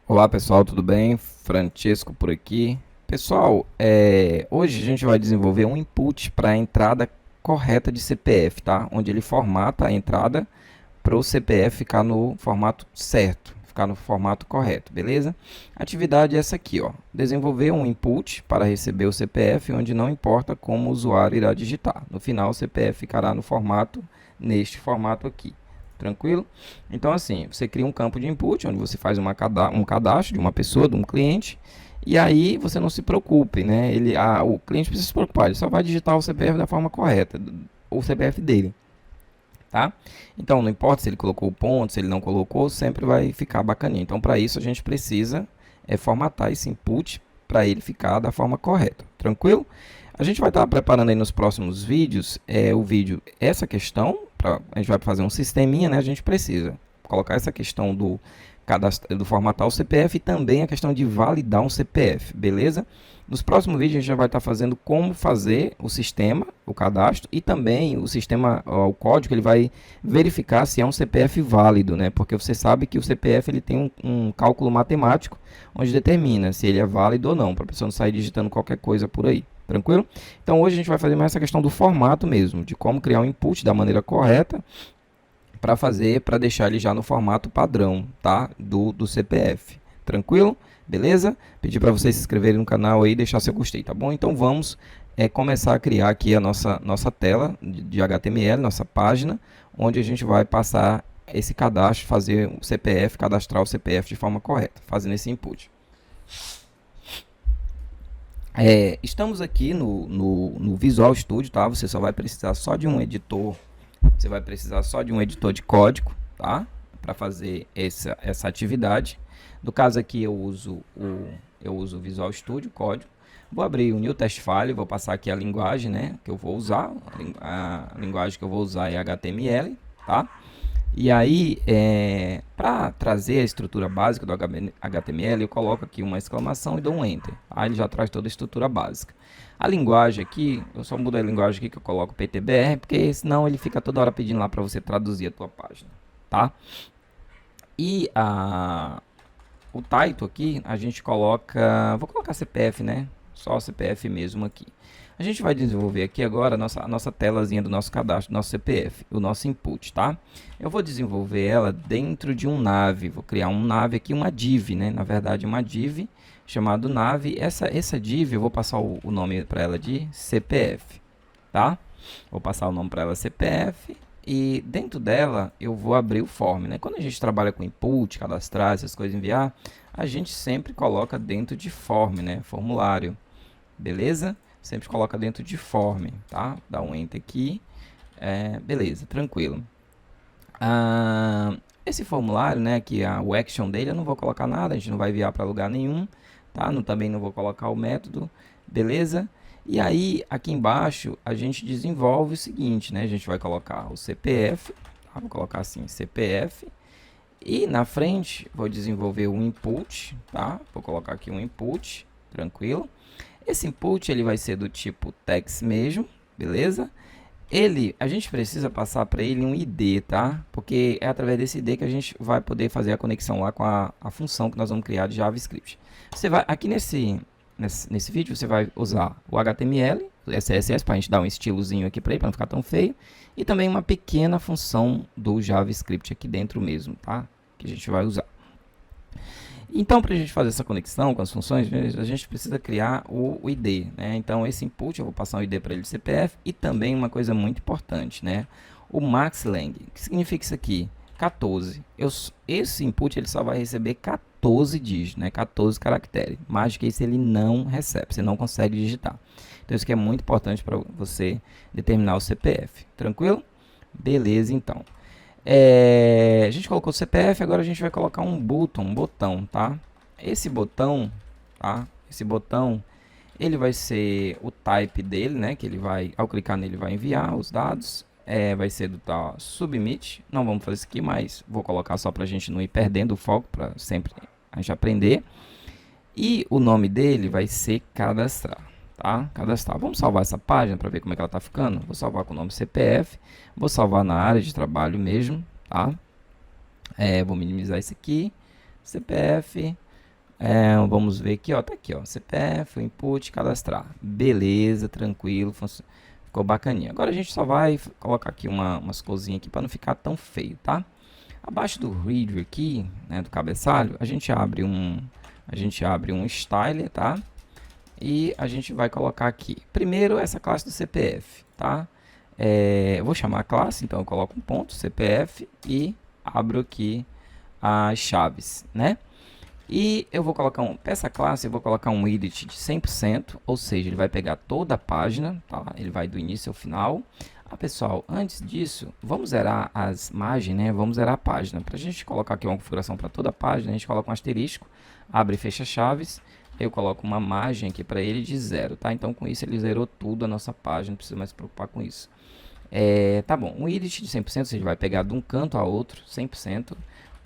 Olá pessoal, tudo bem? Francesco por aqui. Pessoal, hoje a gente vai desenvolver um input para a entrada correta de CPF, tá? Onde ele formata a entrada para o CPF ficar no formato certo, ficar no formato correto, beleza? A atividade é essa aqui, ó. Desenvolver um input para receber o CPF, onde não importa como o usuário irá digitar. No final, o CPF ficará no formato, neste formato aqui. Tranquilo? Então, assim, você cria um campo de input, onde você faz um cadastro de uma pessoa, de um cliente, e aí você não se preocupe, né? O cliente precisa se preocupar, ele só vai digitar o CPF da forma correta, o CPF dele, tá? Então, não importa se ele colocou o ponto, se ele não colocou, sempre vai ficar bacaninha. Então, para isso, a gente precisa formatar esse input para ele ficar da forma correta, tranquilo? A gente vai estar preparando aí nos próximos vídeos o vídeo, essa questão, a gente vai fazer um sisteminha, né? A gente precisa colocar essa questão do formatar o CPF e também a questão de validar um CPF, beleza? Nos próximos vídeos a gente já vai estar fazendo como fazer o sistema, o cadastro e também o sistema, o código, ele vai verificar se é um CPF válido, né? Porque você sabe que o CPF ele tem um cálculo matemático onde determina se ele é válido ou não, para a pessoa não sair digitando qualquer coisa por aí. Tranquilo? Então hoje a gente vai fazer mais essa questão do formato mesmo, de como criar um input da maneira correta para deixar ele já no formato padrão, tá? Do CPF. Tranquilo? Beleza? Pedir para vocês se inscreverem no canal aí e deixar seu gostei, tá bom? Então vamos começar a criar aqui a nossa tela de HTML, nossa página, onde a gente vai passar esse cadastro, fazer o CPF, cadastrar o CPF de forma correta, fazendo esse input. Estamos aqui no Visual Studio, tá? Você só vai precisar só de um editor. Você vai precisar só de um editor de código, tá? Para fazer essa atividade. No caso aqui eu uso o Visual Studio, código. Vou abrir o New Test File, vou passar aqui a linguagem, né, que eu vou usar. A linguagem que eu vou usar é HTML, tá? E aí, para trazer a estrutura básica do HTML, eu coloco aqui uma exclamação e dou um Enter. Aí ele já traz toda a estrutura básica. A linguagem aqui, eu só mudo a linguagem aqui que eu coloco PTBR, porque senão ele fica toda hora pedindo lá para você traduzir a tua página, tá? E o title aqui, a gente coloca, vou colocar CPF, né? Só CPF mesmo aqui. A gente vai desenvolver aqui agora a nossa telazinha do nosso cadastro, do nosso CPF, o nosso input, tá? Eu vou desenvolver ela dentro de um nav, vou criar um nav aqui, uma div, né? Na verdade, uma div chamado nav. Essa div, eu vou passar o nome para ela de CPF, tá? Vou passar o nome para ela CPF e dentro dela eu vou abrir o form, né? Quando a gente trabalha com input, cadastrar, essas coisas, enviar, a gente sempre coloca dentro de form, né? Formulário, beleza? Sempre coloca dentro de form, tá? Dá um enter aqui, beleza, tranquilo. Esse formulário, né, que o action dele eu não vou colocar nada, a gente não vai enviar para lugar nenhum, tá? Também não vou colocar o método, beleza? E aí, aqui embaixo, a gente desenvolve o seguinte, né? A gente vai colocar o CPF, tá? Vou colocar assim, CPF, e na frente vou desenvolver o input, tá? Vou colocar aqui um input, tranquilo. Esse input ele vai ser do tipo text mesmo, beleza? A gente precisa passar para ele um ID, tá? Porque é através desse ID que a gente vai poder fazer a conexão lá com a função que nós vamos criar de JavaScript. Você vai aqui nesse vídeo você vai usar o HTML, o CSS para a gente dar um estilozinho aqui para ele, para não ficar tão feio, e também uma pequena função do JavaScript aqui dentro mesmo, tá? Que a gente vai usar. Então, para a gente fazer essa conexão com as funções, a gente precisa criar o ID, né? Então, esse input, eu vou passar um ID para ele de CPF e também uma coisa muito importante, né? O maxlang. O que significa isso aqui? 14. Esse input ele só vai receber 14 dígitos, né? 14 caracteres. Mais do que isso ele não recebe, você não consegue digitar. Então, isso aqui é muito importante para você determinar o CPF. Tranquilo? Beleza, então. A gente colocou o CPF, agora a gente vai colocar um botão, tá? Esse botão, tá? Esse botão, ele vai ser o type dele, né? Que ele vai, ao clicar nele, vai enviar os dados. Vai ser do tal submit. Não vamos fazer isso aqui, mas vou colocar só para a gente não ir perdendo o foco, para sempre a gente aprender. E o nome dele vai ser cadastrar. Tá? Cadastrar. Vamos salvar essa página para ver como é que ela está ficando. Vou salvar com o nome CPF. Vou salvar na área de trabalho mesmo, tá? Vou minimizar isso aqui. CPF. Vamos ver aqui, ó, tá aqui, ó, CPF, o input, cadastrar. Beleza, tranquilo, ficou bacaninha. Agora a gente só vai colocar aqui umas coisinhas aqui para não ficar tão feio, tá? Abaixo do reader aqui, né, do cabeçalho, a gente abre um styler, tá? E a gente vai colocar aqui, primeiro, essa classe do CPF, tá? Eu vou chamar a classe, então eu coloco um ponto, CPF, e abro aqui as chaves, né? E eu vou colocar para essa classe eu vou colocar um edit de 100%, ou seja, ele vai pegar toda a página, tá? Ele vai do início ao final. Pessoal, antes disso, vamos zerar as margens, né? Vamos zerar a página. Para a gente colocar aqui uma configuração para toda a página, a gente coloca um asterisco, abre e fecha chaves. Eu coloco uma margem aqui para ele de 0, tá? Então, com isso, ele zerou tudo a nossa página, não precisa mais se preocupar com isso. Tá bom, um edit de 100%, você vai pegar de um canto a outro, 100%.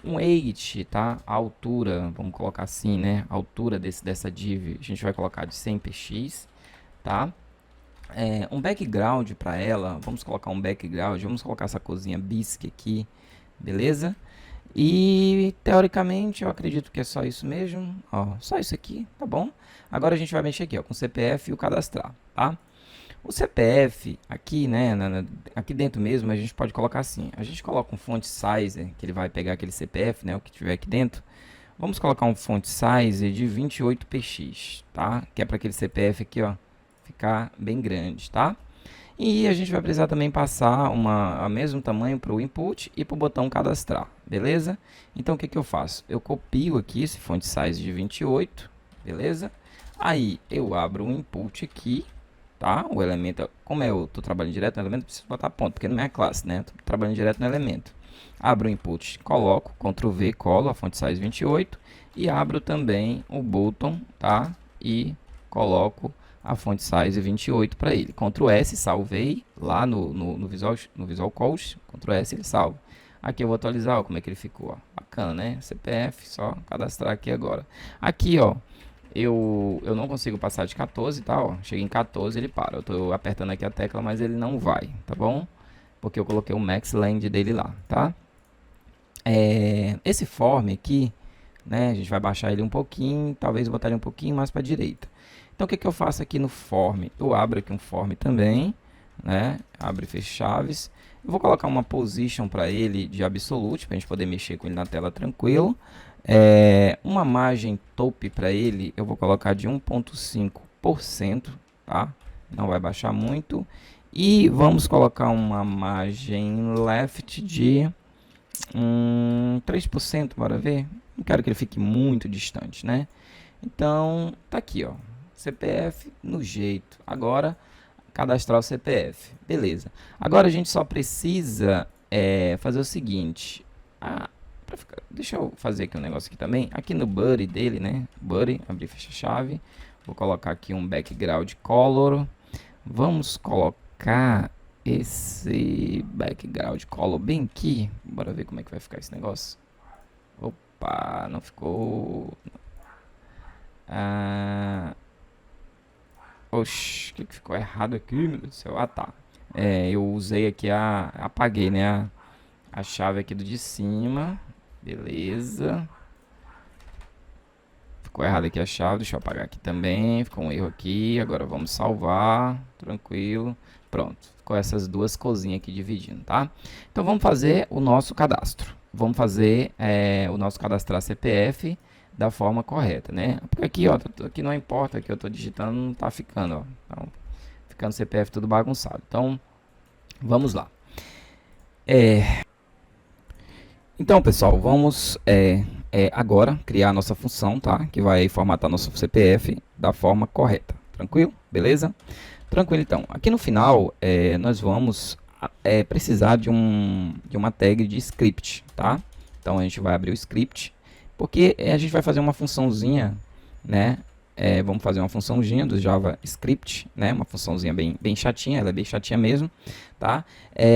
Um height, tá? A altura, vamos colocar assim, né? A altura dessa div, a gente vai colocar de 100 px, tá? Um background para ela, vamos colocar um background, vamos colocar essa cozinha bisque aqui, beleza? E teoricamente eu acredito que é só isso mesmo, ó, só isso aqui, tá bom? Agora a gente vai mexer aqui, ó, com o CPF e o cadastrar, tá? O CPF aqui, né, aqui dentro mesmo, a gente pode colocar assim. A gente coloca um font size, que ele vai pegar aquele CPF, né, o que tiver aqui dentro. Vamos colocar um font size de 28 px, tá? Que é para aquele CPF aqui, ó, ficar bem grande, tá? E a gente vai precisar também passar a mesmo tamanho para o input e para o botão cadastrar, beleza? Então o que eu faço? Eu copio aqui esse font size de 28, beleza? Aí eu abro um input aqui, tá? O elemento, como eu estou trabalhando direto no elemento, preciso botar ponto, porque não é a classe, né? Estou trabalhando direto no elemento. Abro o input, coloco, Ctrl V, colo a font size 28 e abro também o button, tá? E coloco a font size 28 para ele. Ctrl S, salvei lá no Visual Code, Ctrl S ele salva. Aqui eu vou atualizar, ó, como é que ele ficou, ó. Bacana, né? CPF, só cadastrar aqui agora. Aqui, ó, eu não consigo passar de 14, tá, ó. Chega em 14, ele para. Eu tô apertando aqui a tecla, mas ele não vai, tá bom? Porque eu coloquei o max length dele lá, tá? Esse form aqui, né, a gente vai baixar ele um pouquinho, talvez botar ele um pouquinho mais para a direita. Então, o que eu faço aqui no form? Eu abro aqui um form também, né? Abre e fecha chaves. Eu vou colocar uma position para ele de absolute, para a gente poder mexer com ele na tela tranquilo. Uma margem top para ele, eu vou colocar de 1,5%, tá? Não vai baixar muito. E vamos colocar uma margem left de 3%, bora ver. Não quero que ele fique muito distante, né? Então, tá aqui, ó. CPF no jeito. Agora, cadastrar o CPF. Beleza. Agora a gente só precisa fazer o seguinte. Deixa eu fazer aqui um negócio aqui também. Aqui no body dele, né? Body, abrir e fechar chave. Vou colocar aqui um background color. Vamos colocar esse background color bem aqui. Bora ver como é que vai ficar esse negócio. Opa, não ficou... Oxi, o que ficou errado aqui, meu Deus do céu? Ah, tá. Eu usei aqui apaguei, né? A chave aqui do de cima. Beleza. Ficou errado aqui a chave. Deixa eu apagar aqui também. Ficou um erro aqui. Agora vamos salvar. Tranquilo. Pronto. Ficou essas duas coisinhas aqui dividindo, tá? Então vamos fazer o nosso cadastro. Vamos fazer o nosso cadastrar CPF da forma correta, né? Porque aqui, ó, aqui não importa que eu tô digitando, não tá ficando, ó. Então, ficando CPF tudo bagunçado. Então, vamos lá. Então, pessoal, vamos agora criar a nossa função, tá? Que vai formatar nosso CPF da forma correta. Tranquilo? Beleza? Tranquilo, então. Aqui no final, nós vamos precisar de uma tag de script, tá? Então, a gente vai abrir o script, porque a gente vai fazer uma funçãozinha, né? Vamos fazer uma funçãozinha do JavaScript, né? Uma funçãozinha bem chatinha, ela é bem chatinha mesmo, tá?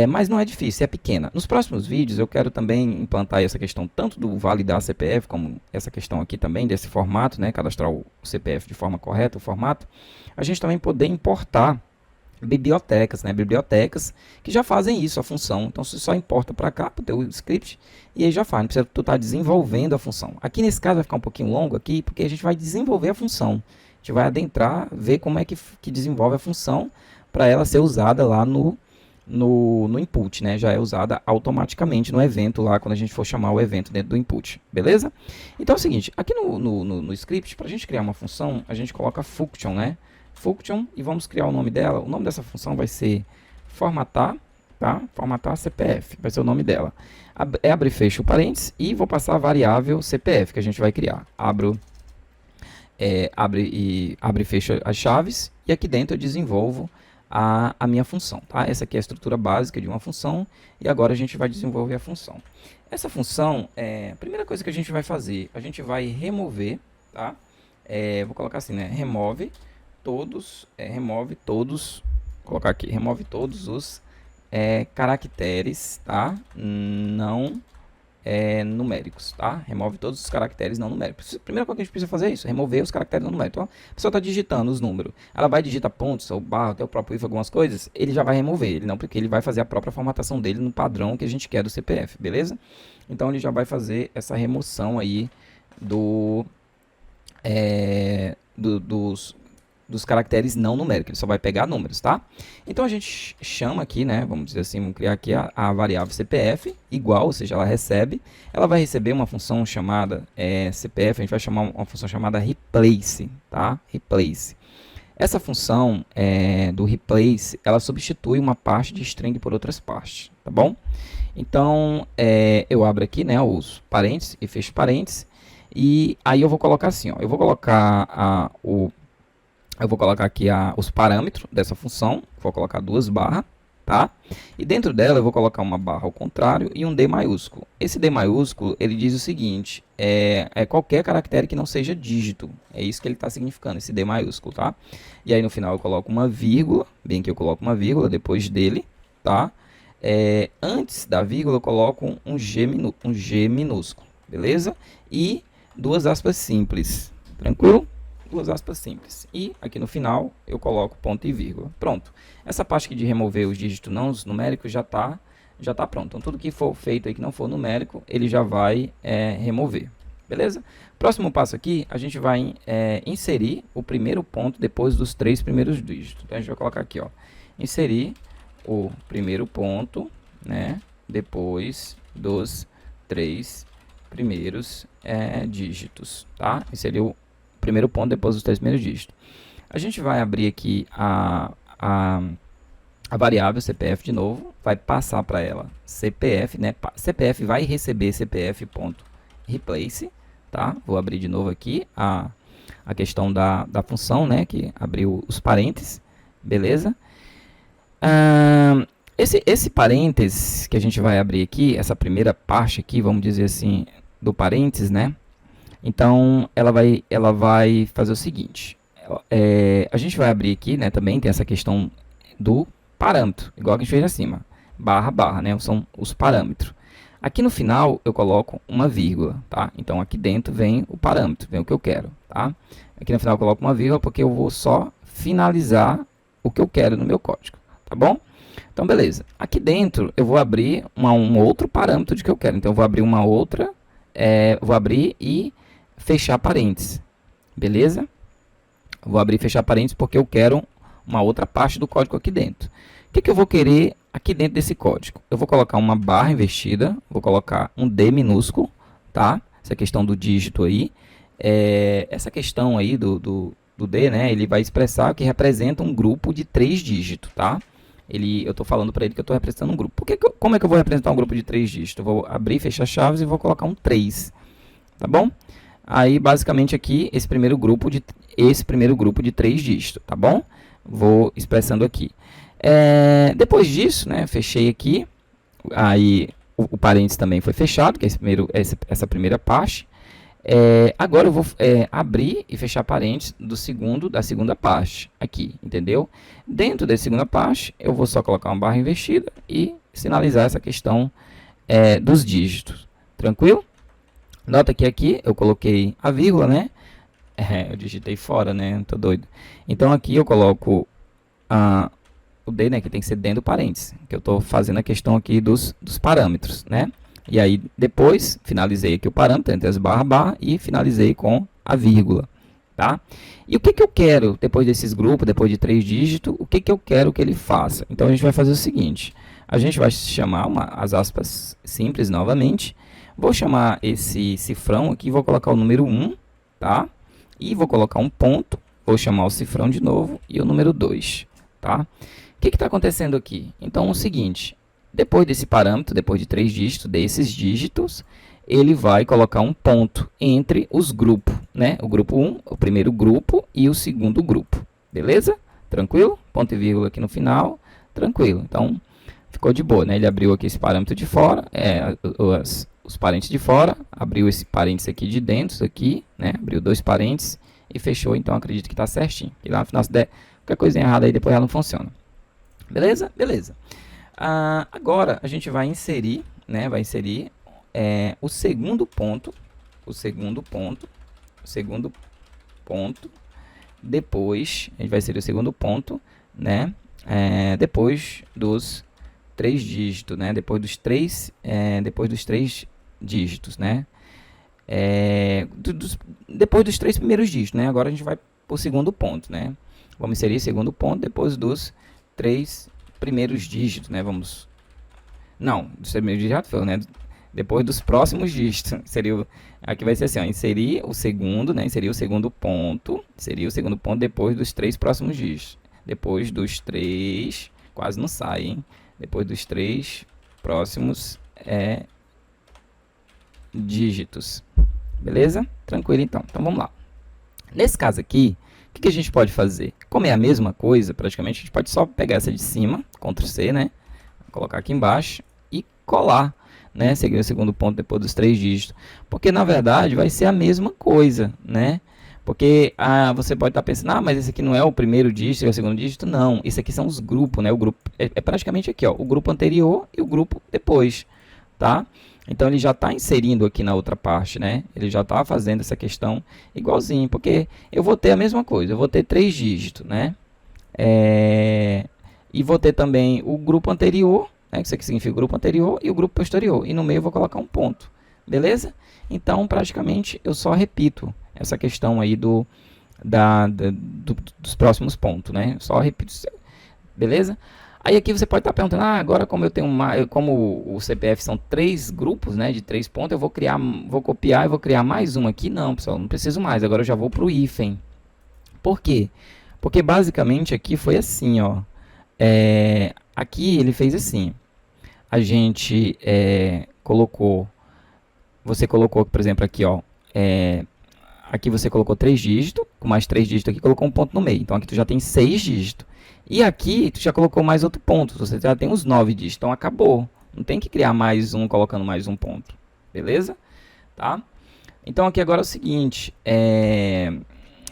Mas não é difícil, é pequena. Nos próximos vídeos eu quero também implantar essa questão tanto do validar CPF, como essa questão aqui também desse formato, né? Cadastrar o CPF de forma correta, o formato. A gente também poder importar bibliotecas, né? Bibliotecas que já fazem isso, a função. Então você só importa para cá, para o teu script, e aí já faz. Não precisa tu estar desenvolvendo a função. Aqui nesse caso vai ficar um pouquinho longo aqui, porque a gente vai desenvolver a função. A gente vai adentrar, ver como é que desenvolve a função para ela ser usada lá no input, né? Já é usada automaticamente no evento lá, quando a gente for chamar o evento dentro do input, beleza? Então é o seguinte, aqui no script, para a gente criar uma função, a gente coloca function, né? Function, e vamos criar o nome dela. O nome dessa função vai ser formatar, tá? Formatar CPF, vai ser o nome dela. Abre e fecha o parênteses e vou passar a variável CPF que a gente vai criar. Abre e fecha as chaves, e aqui dentro eu desenvolvo a minha função, tá? Essa aqui é a estrutura básica de uma função, e agora a gente vai desenvolver a função. Essa função, a primeira coisa que a gente vai fazer, a gente vai remover, tá? Vou colocar assim, né? Remove todos, vou colocar aqui, remove todos os caracteres, tá? Não numéricos, tá? Remove todos os caracteres não numéricos. A primeira coisa que a gente precisa fazer é isso, remover os caracteres não numéricos. Então, a pessoa está digitando os números, ela vai digitar pontos, ou barra, até o próprio if, algumas coisas, ele já vai remover, ele não, porque ele vai fazer a própria formatação dele no padrão que a gente quer do CPF, beleza? Então, ele já vai fazer essa remoção aí dos caracteres não numéricos, ele só vai pegar números, tá? Então a gente chama aqui, né, vamos dizer assim, vamos criar aqui a variável CPF, igual, ou seja, ela vai receber uma função chamada CPF, a gente vai chamar uma função chamada replace, tá? Replace. Essa função do replace, ela substitui uma parte de string por outras partes, tá bom? Então, eu abro aqui, né, os parênteses e fecho parênteses, e aí eu vou colocar assim, ó, eu vou colocar aqui os parâmetros dessa função, vou colocar 2 barras, tá? E dentro dela eu vou colocar uma barra ao contrário e um D maiúsculo. Esse D maiúsculo, ele diz o seguinte, é qualquer caractere que não seja dígito, é isso que ele está significando, esse D maiúsculo, tá? E aí no final eu coloco uma vírgula, bem que eu coloco uma vírgula depois dele, tá? Antes da vírgula eu coloco um G minúsculo, beleza? E 2 aspas simples, tranquilo? 2 aspas simples. E aqui no final eu coloco ponto e vírgula. Pronto. Essa parte aqui de remover os dígitos não numéricos já tá pronto. Então tudo que for feito aí que não for numérico, ele já vai remover. Beleza? Próximo passo aqui, a gente vai inserir o primeiro ponto depois dos 3 primeiros dígitos. Então a gente vai colocar aqui, ó, inserir o primeiro ponto, né, depois dos 3 primeiros dígitos, tá? Inserir o primeiro ponto depois dos 3 primeiros dígitos. A gente vai abrir aqui a variável CPF de novo, vai passar para ela CPF, né? CPF vai receber CPF.replace, tá? Vou abrir de novo aqui a questão da função, né? Que abriu os parênteses, beleza? Esse parênteses que a gente vai abrir aqui, essa primeira parte aqui, vamos dizer assim, do parênteses, né? Então, ela vai fazer o seguinte, a gente vai abrir aqui, né, também tem essa questão do parâmetro, igual que a gente fez acima, barra, barra, né, são os parâmetros. Aqui no final, eu coloco uma vírgula, tá? Então, aqui dentro vem o parâmetro, vem o que eu quero, tá? Aqui no final eu coloco uma vírgula, porque eu vou só finalizar o que eu quero no meu código, tá bom? Então, beleza. Aqui dentro, eu vou abrir um outro parâmetro de que eu quero. Então, eu vou abrir uma outra, vou abrir e fechar parênteses, beleza? Vou abrir e fechar parênteses porque eu quero uma outra parte do código aqui dentro. O que eu vou querer aqui dentro desse código? Eu vou colocar uma barra invertida, vou colocar um D minúsculo, tá? Essa questão do dígito aí, essa questão aí do D, né? Ele vai expressar que representa um grupo de 3 dígitos, tá? Eu estou falando para ele que eu estou representando um grupo. Como é que eu vou representar um grupo de 3 dígitos? Eu vou abrir e fechar chaves e vou colocar um 3, tá bom? Aí, basicamente, aqui, esse primeiro grupo de 3 dígitos, tá bom? Vou expressando aqui. Depois disso, né, fechei aqui. Aí, o parênteses também foi fechado, que é essa primeira parte. Agora, eu vou abrir e fechar parênteses da segunda parte, aqui, entendeu? Dentro da segunda parte, eu vou só colocar uma barra invertida e sinalizar essa questão dos dígitos. Tranquilo? Nota que aqui eu coloquei a vírgula, né? Eu digitei fora, né? Tô doido. Então aqui eu coloco o D, né, que tem que ser dentro do parênteses, que eu estou fazendo a questão aqui dos parâmetros, né? E aí, depois, finalizei aqui o parâmetro, entre as barra, e finalizei com a vírgula, tá? E o que eu quero, depois desses grupos, depois de 3 dígitos, o que eu quero que ele faça? Então, a gente vai fazer o seguinte, a gente vai chamar as aspas simples novamente, vou chamar esse cifrão aqui, vou colocar o número 1, tá? E vou colocar um ponto, vou chamar o cifrão de novo e o número 2, tá? O que está acontecendo aqui? Então, é o seguinte, depois desse parâmetro, depois de 3 dígitos, desses dígitos, ele vai colocar um ponto entre os grupos, né? O grupo 1, o primeiro grupo, e o segundo grupo, beleza? Tranquilo? Ponto e vírgula aqui no final, tranquilo. Então, ficou de boa, né? Ele abriu aqui esse parâmetro de fora, os parênteses de fora, abriu esse parênteses aqui de dentro, aqui, né? Abriu 2 parênteses e fechou, então acredito que está certinho. E lá no final, se der qualquer coisa errada aí, depois ela não funciona. Beleza? Beleza. Agora a gente vai inserir, né? Vai inserir o segundo ponto, depois, a gente vai inserir o segundo ponto, né? Depois dos 3 dígitos, né? Depois dos três dígitos, né? Depois dos 3 primeiros dígitos, né? Agora a gente vai para o segundo ponto, né? Vamos inserir segundo ponto depois dos 3 primeiros dígitos, né? Não, dos primeiros dígitos, né? Depois dos próximos dígitos, aqui vai ser assim, ó, inserir o segundo, né? Inserir o segundo ponto depois dos 3 próximos dígitos. Depois dos 3, quase não sai, hein? Depois dos 3 próximos dígitos. Beleza? Tranquilo então. Então vamos lá. Nesse caso aqui, o que a gente pode fazer? Como é a mesma coisa, praticamente, a gente pode só pegar essa de cima, Ctrl C, né? Colocar aqui embaixo e colar, né? Seguir o segundo ponto depois dos 3 dígitos. Porque, na verdade, vai ser a mesma coisa, né? Porque você pode estar pensando, mas esse aqui não é o primeiro dígito, é o segundo dígito. Não, isso aqui são os grupos, né? O grupo é praticamente aqui, ó, o grupo anterior e o grupo depois, tá? Então, ele já está inserindo aqui na outra parte, né? Ele já está fazendo essa questão igualzinho, porque eu vou ter a mesma coisa, eu vou ter 3 dígitos, né? E vou ter também o grupo anterior, né? Isso aqui significa o grupo anterior e o grupo posterior. E no meio eu vou colocar um ponto, beleza? Então, praticamente, eu só repito essa questão aí dos próximos pontos, né? Só repito, beleza? Aí aqui você pode estar perguntando, agora como eu tenho como o CPF são 3 grupos, né, de 3 pontos, eu vou copiar e vou criar mais um aqui. Não, pessoal, não preciso mais, agora eu já vou para o hífen. Por quê? Porque basicamente aqui foi assim, ó. Aqui ele fez assim. A gente você colocou, por exemplo, aqui, ó, aqui você colocou 3 dígitos, com mais 3 dígitos aqui, colocou um ponto no meio. Então aqui tu já tem 6 dígitos. E aqui tu já colocou mais outro ponto, você já tem os 9 dígitos, então acabou. Não tem que criar mais um colocando mais um ponto, beleza? Tá? Então aqui agora é o seguinte,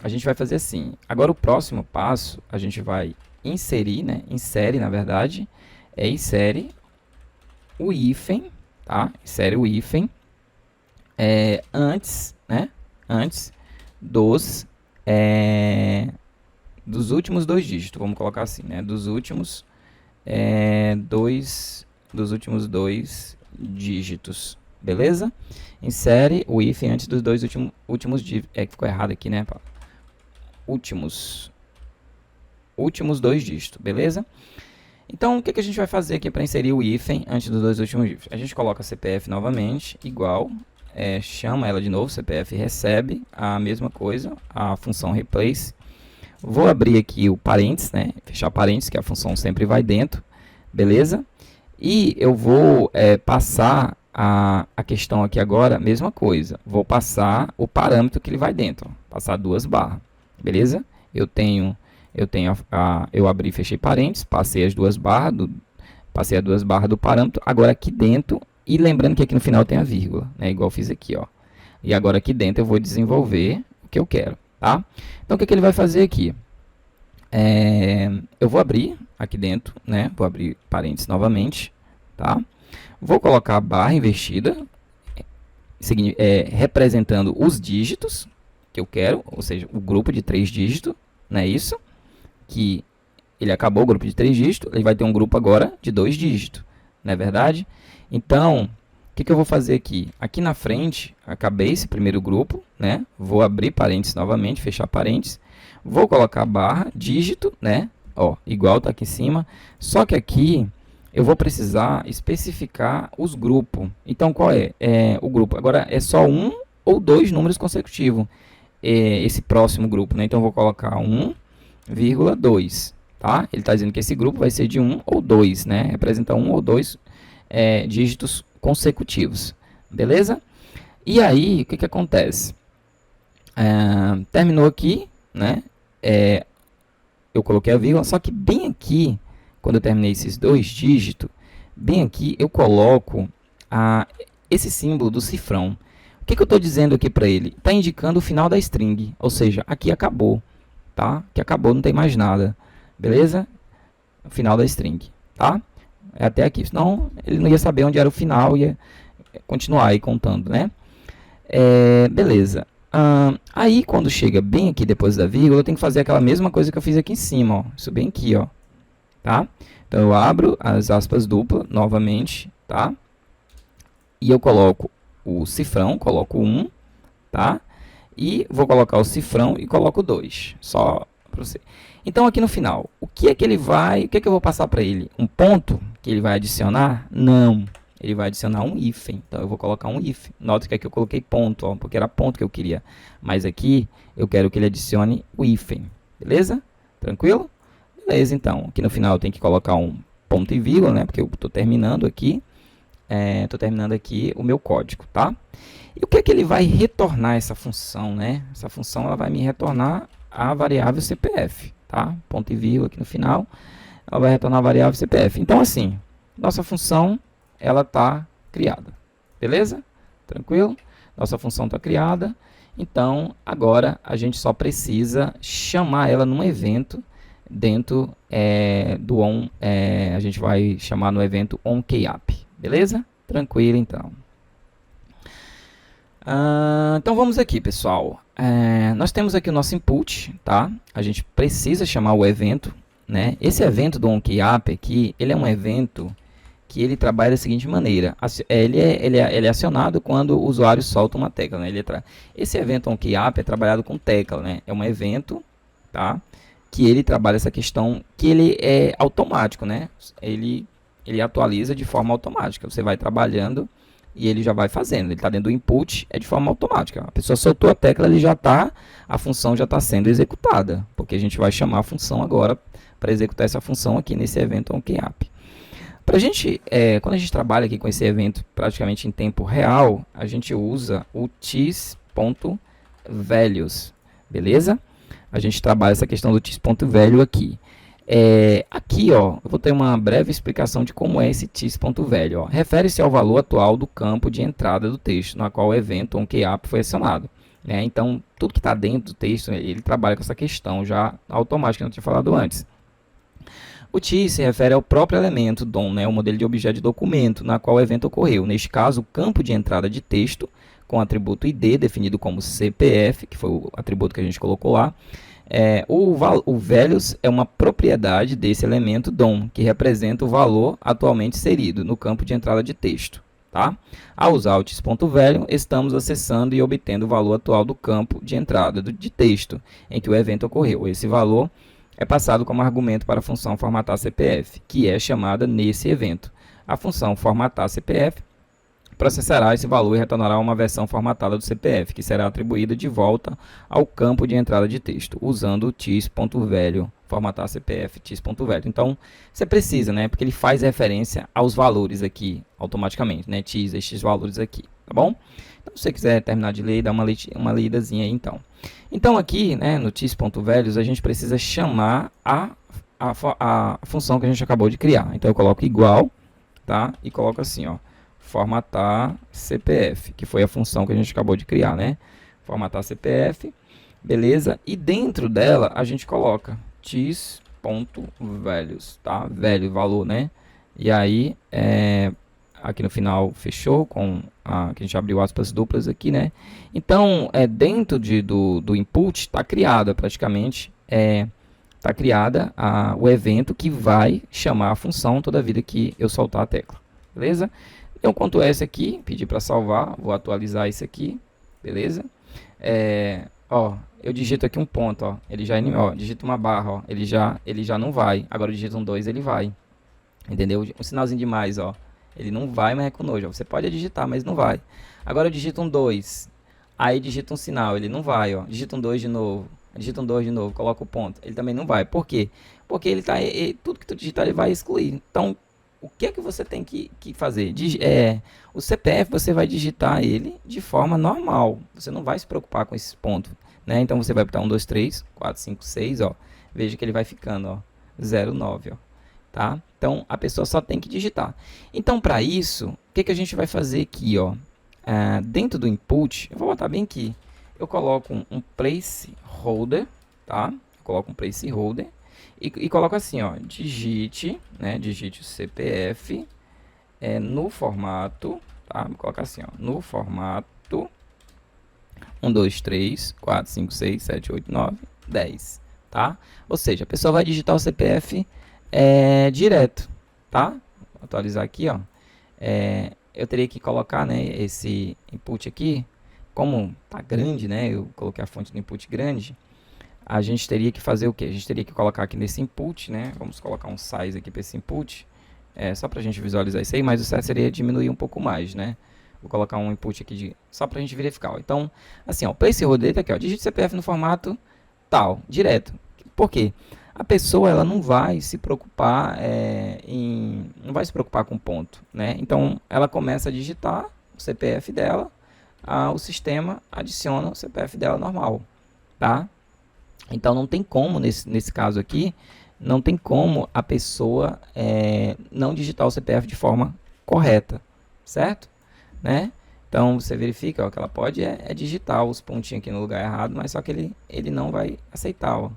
a gente vai fazer assim. Agora o próximo passo, a gente vai inserir, né? Insere, na verdade, insere o hífen, tá? Insere o hífen antes, né? Antes dos últimos 2 dígitos, vamos colocar assim, né? Dos últimos 2 dígitos, beleza? Insere o hífen antes dos 2 últimos dígitos. Ficou errado aqui, né? Últimos 2 dígitos, beleza? Então, o que a gente vai fazer aqui para inserir o hífen antes dos 2 últimos dígitos? A gente coloca CPF novamente, igual, chama ela de novo, CPF recebe a mesma coisa, a função replace. Vou abrir aqui o parênteses, né? Fechar parênteses, que a função sempre vai dentro, beleza? E eu vou passar a questão aqui agora, mesma coisa. Vou passar o parâmetro que ele vai dentro, passar 2 barras, beleza? Eu abri e fechei parênteses, passei as 2 barras do parâmetro. Agora aqui dentro, e lembrando que aqui no final tem a vírgula, né? Igual eu fiz aqui, ó. E agora aqui dentro eu vou desenvolver o que eu quero. Tá? Então, o que ele vai fazer aqui? Eu vou abrir aqui dentro, né? Vou abrir parênteses novamente, tá? Vou colocar a barra invertida, representando os dígitos que eu quero, ou seja, o grupo de 3 dígitos, não é isso? Que ele acabou o grupo de 3 dígitos, ele vai ter um grupo agora de 2 dígitos, não é verdade? Então, o que eu vou fazer aqui? Aqui na frente, acabei esse primeiro grupo, né? Vou abrir parênteses novamente, fechar parênteses, vou colocar barra, dígito, né? Ó, igual tá aqui em cima, só que aqui eu vou precisar especificar os grupos. Então, qual é? O grupo agora é só um ou dois números consecutivos, esse próximo grupo, né? Então, eu vou colocar 1,2, tá? Ele está dizendo que esse grupo vai ser de 1 ou 2, né? Representa 1 ou 2 dígitos consecutivos, beleza? E aí, o que que acontece? Terminou aqui, né? Eu coloquei a vírgula, só que bem aqui, quando eu terminei esses 2 dígitos, bem aqui eu coloco esse símbolo do cifrão. O que eu estou dizendo aqui para ele? Está indicando o final da string, ou seja, aqui acabou, tá? Que acabou, não tem mais nada, beleza? O final da string, tá? É até aqui, senão ele não ia saber onde era o final, ia continuar aí contando, né? Beleza. Aí, quando chega bem aqui depois da vírgula, eu tenho que fazer aquela mesma coisa que eu fiz aqui em cima, ó. Isso bem aqui, ó. Tá? Então, eu abro as aspas duplas novamente, tá? E eu coloco o cifrão, coloco 1, tá? E vou colocar o cifrão e coloco 2, só para você. Então, aqui no final, o que é que ele vai, o que é que eu vou passar para ele? Um ponto que ele vai adicionar? Não. Ele vai adicionar um hífen, então eu vou colocar um hífen. Nota que aqui eu coloquei ponto, ó, porque era ponto que eu queria. Mas aqui eu quero que ele adicione o hífen, beleza? Tranquilo? Beleza, então. Aqui no final eu tenho que colocar um ponto e vírgula, né? Porque eu estou terminando aqui. O meu código, tá? E o que é que ele vai retornar essa função, né? Essa função ela vai me retornar a variável CPF, tá? Ponto e vírgula aqui no final, ela vai retornar a variável CPF. Então, assim, nossa função ela está criada, beleza? Tranquilo? Nossa função está criada. Então, agora a gente só precisa chamar ela num evento dentro do on. A gente vai chamar no evento onKeyApp, beleza? Tranquilo, então. Então vamos aqui, pessoal. Nós temos aqui o nosso input, tá? A gente precisa chamar o evento, né? Esse evento do onKeyApp aqui, ele é um evento que ele trabalha da seguinte maneira. Ele é acionado quando o usuário solta uma tecla, né? Esse evento onKeyApp é trabalhado com tecla, né? É um evento, tá? Que ele trabalha essa questão, que ele é automático, né? Ele atualiza de forma automática. Você vai trabalhando e ele já vai fazendo. Ele está dentro do input, é de forma automática. A pessoa soltou a tecla, a função já está sendo executada, porque a gente vai chamar a função agora para executar essa função aqui nesse evento onKeyApp. Quando a gente trabalha aqui com esse evento praticamente em tempo real, a gente usa o tis.values, beleza? A gente trabalha essa questão do tis.value aqui. Aqui, ó, eu vou ter uma breve explicação de como é esse tis.value. Refere-se ao valor atual do campo de entrada do texto, na qual o evento onKeyApp foi acionado. Então, tudo que está dentro do texto, ele trabalha com essa questão já automática, que eu não tinha falado antes. O tis se refere ao próprio elemento DOM, né, o modelo de objeto de documento, na qual o evento ocorreu. Neste caso, o campo de entrada de texto, com o atributo ID, definido como CPF, que foi o atributo que a gente colocou lá. O values é uma propriedade desse elemento DOM, que representa o valor atualmente inserido no campo de entrada de texto. Tá? Ao usar o tis.value, estamos acessando e obtendo o valor atual do campo de entrada de texto em que o evento ocorreu. Esse valor é passado como argumento para a função formatar CPF, que é chamada nesse evento. A função formatar CPF processará esse valor e retornará uma versão formatada do CPF, que será atribuída de volta ao campo de entrada de texto, usando o tis.value, formatar CPF, tis.value. Então, você precisa, né, porque ele faz referência aos valores aqui, automaticamente, né, tis, estes valores aqui, tá bom? Então, se você quiser terminar de ler, dá uma lidazinha aí, então. Então, aqui, né, no tis.values, a gente precisa chamar a função que a gente acabou de criar. Então, eu coloco igual, tá, e coloco assim, ó, formatar CPF, que foi a função que a gente acabou de criar, né? Formatar CPF, beleza? E dentro dela a gente coloca tis.values, tá? Value, valor, né? E aí, aqui no final fechou com que a gente abriu aspas duplas aqui, né? Então, dentro do input está criada praticamente Está criada o evento que vai chamar a função toda vida que eu soltar a tecla. Beleza? Então, quanto é esse aqui, pedi para salvar, vou atualizar isso aqui. Beleza? Ó, eu digito aqui um ponto, ó, ele já, ó, digito uma barra, ó, ele já não vai. Agora eu digito um 2, ele vai. Entendeu? Um sinalzinho de mais, ó, ele não vai, mas é com nojo. Você pode digitar, mas não vai. Agora eu digito um 2, aí digito um sinal, ele não vai, ó. Digito um 2 de novo, digito um 2 de novo, coloca o ponto, ele também não vai. Por quê? Porque ele tá, tudo que tu digitar ele vai excluir. Então, o que é que você tem que fazer? O CPF você vai digitar ele de forma normal. Você não vai se preocupar com esse ponto, né? Então você vai botar 1, 2, 3, 4, 5, 6, ó. Veja que ele vai ficando, ó, 0, 9, ó. Tá? Então a pessoa só tem que digitar. Então para isso, o que a gente vai fazer aqui, ó? Dentro do input, eu vou botar bem aqui. Eu coloco um placeholder, tá? Eu coloco um placeholder. E coloco assim, ó, digite, né, digite o CPF no formato, tá? Vou colocar assim, ó, no formato 1, 2, 3, 4, 5, 6, 7, 8, 9, 10, tá? Ou seja, a pessoa vai digitar o CPF direto, tá? Vou atualizar aqui, ó. Eu teria que colocar, né, esse input aqui, como tá grande, né, eu coloquei a fonte do input grande, a gente teria que fazer o que? A gente teria que colocar aqui nesse input, né? Vamos colocar um size aqui para esse input, só para a gente visualizar isso aí, mas o certo seria diminuir um pouco mais, né? Vou colocar um input aqui só para a gente verificar. Ó. Então, assim, ó, o placeholder tá aqui, ó, digite CPF no formato tal, direto. Por quê? A pessoa ela não vai se preocupar não vai se preocupar com ponto, né? Então, ela começa a digitar o CPF dela, o sistema adiciona o CPF dela normal, tá? Então não tem como, nesse caso aqui, não tem como a pessoa não digitar o CPF de forma correta, certo? Né? Então você verifica ó, que ela pode digitar os pontinhos aqui no lugar errado, mas só que ele não vai aceitar. Ó.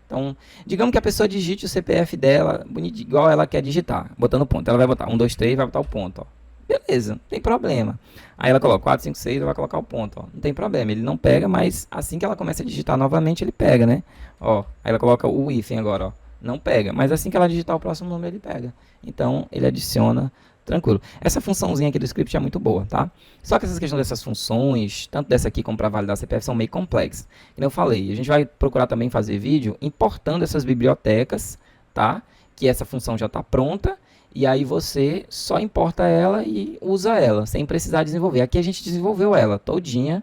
Então, digamos que a pessoa digite o CPF dela bonito, igual ela quer digitar, botando ponto. Ela vai botar 1, 2, 3, vai botar o ponto. Ó. Beleza, não tem problema. Aí ela coloca 4, 5, 6, ela vai colocar o ponto, ó. Não tem problema, ele não pega, mas assim que ela começa a digitar novamente, ele pega, né? Ó, aí ela coloca o hífen agora, ó. Não pega, mas assim que ela digitar o próximo número, ele pega. Então, ele adiciona tranquilo. Essa funçãozinha aqui do script é muito boa, tá? Só que essas questões dessas funções, tanto dessa aqui como para validar CPF, são meio complexas. Como eu falei, a gente vai procurar também fazer vídeo importando essas bibliotecas, tá? Que essa função já está pronta. E aí você só importa ela e usa ela, sem precisar desenvolver. Aqui a gente desenvolveu ela todinha,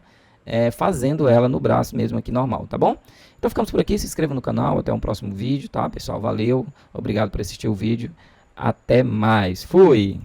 fazendo ela no braço mesmo aqui normal, tá bom? Então ficamos por aqui, se inscreva no canal, até um próximo vídeo, tá pessoal? Valeu, obrigado por assistir o vídeo, até mais, fui!